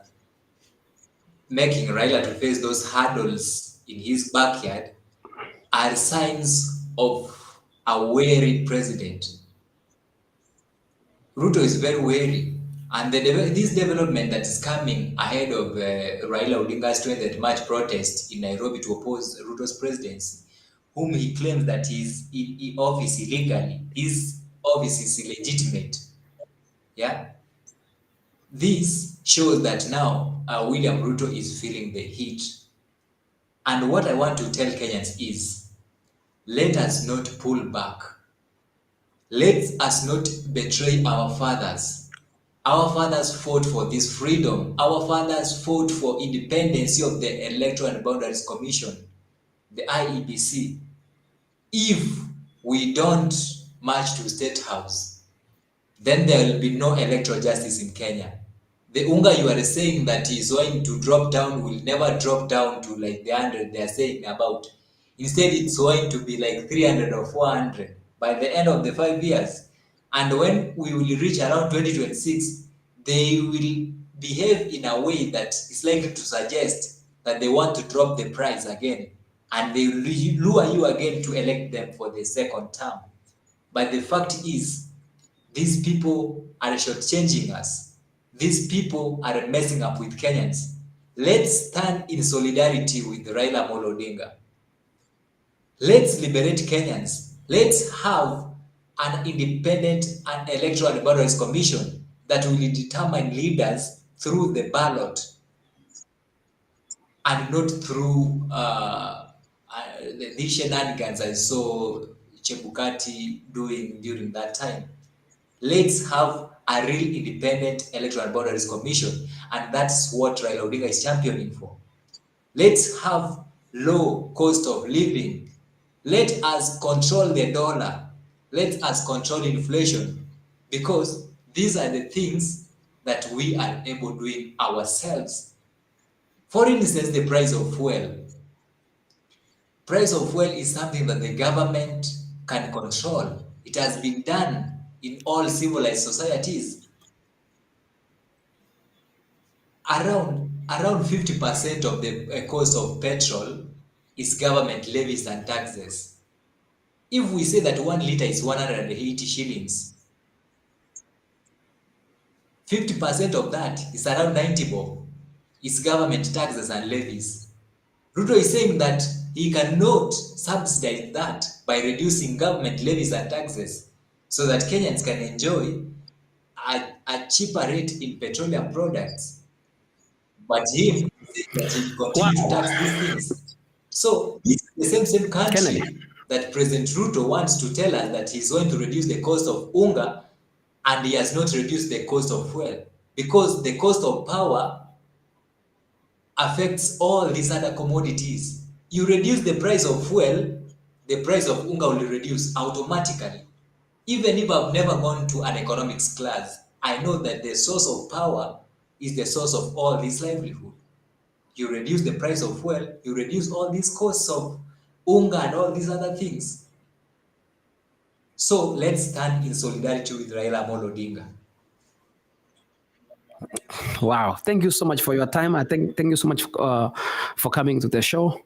making Raila to face those hurdles in his backyard, are signs of a wary president. Ruto is very wary, and this development that is coming ahead of Raila Odinga's 20th March protest in Nairobi to oppose Ruto's presidency, whom he claims that he's in office illegally. His office is illegitimate. Yeah. This shows that now William Ruto is feeling the heat. And what I want to tell Kenyans is, let us not pull back. Let us not betray our fathers. Our fathers fought for this freedom. Our fathers fought for independence of the Electoral and Boundaries Commission, the IEBC. If we don't march to State House, then there will be no electoral justice in Kenya. The unga you are saying that is going to drop down will never drop down to like the 100 they are saying about. Instead, it's going to be like 300 or 400 by the end of the 5 years. And when we will reach around 2026, they will behave in a way that is likely to suggest that they want to drop the price again. And they will lure you again to elect them for the second term. But the fact is, these people are shortchanging us. These people are messing up with Kenyans. Let's stand in solidarity with Raila Amolo Odinga. Let's liberate Kenyans. Let's have an independent and electoral and boundaries commission that will determine leaders through the ballot and not through the shenanigans I saw Chebukati doing during that time. Let's have a real independent electoral and boundaries commission, and that's what Raila Odinga is championing for. Let's have low cost of living. Let us control the dollar. Let us control inflation, because these are the things that we are able doing ourselves. For instance, the price of fuel. Price of fuel is something that the government can control. It has been done in all civilized societies. around 50% of the cost of petrol is government levies and taxes. If we say that 1 liter is 180 shillings, 50% of that is around 90 bob. It's government taxes and levies. Ruto is saying that he cannot subsidize that by reducing government levies and taxes so that Kenyans can enjoy a cheaper rate in petroleum products. But him, that he continue to tax these things. So this is the same country Kennedy. that President Ruto wants to tell us that he's going to reduce the cost of unga, and he has not reduced the cost of fuel, because the cost of power affects all these other commodities. You reduce the price of fuel, the price of unga will reduce automatically. Even if I've never gone to an economics class, I know that the source of power is the source of all this livelihood. You reduce the price of fuel, you reduce all these costs of unga and all these other things. So let's stand in solidarity with Raila Amolo Odinga. Wow. Thank you so much for your time. Thank you so much for coming to the show.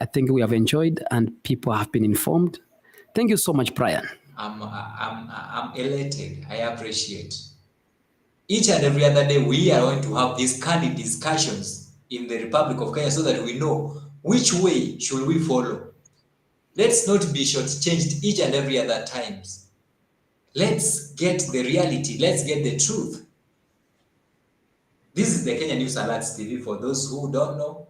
I think we have enjoyed and people have been informed. Thank you so much, Brian. I'm elated. I appreciate. Each and every other day, we are going to have these candid discussions in the Republic of Kenya so that we know which way should we follow. Let's not be shortchanged each and every other times. Let's get the reality. Let's get the truth. This is the Kenya News Alerts TV. For those who don't know,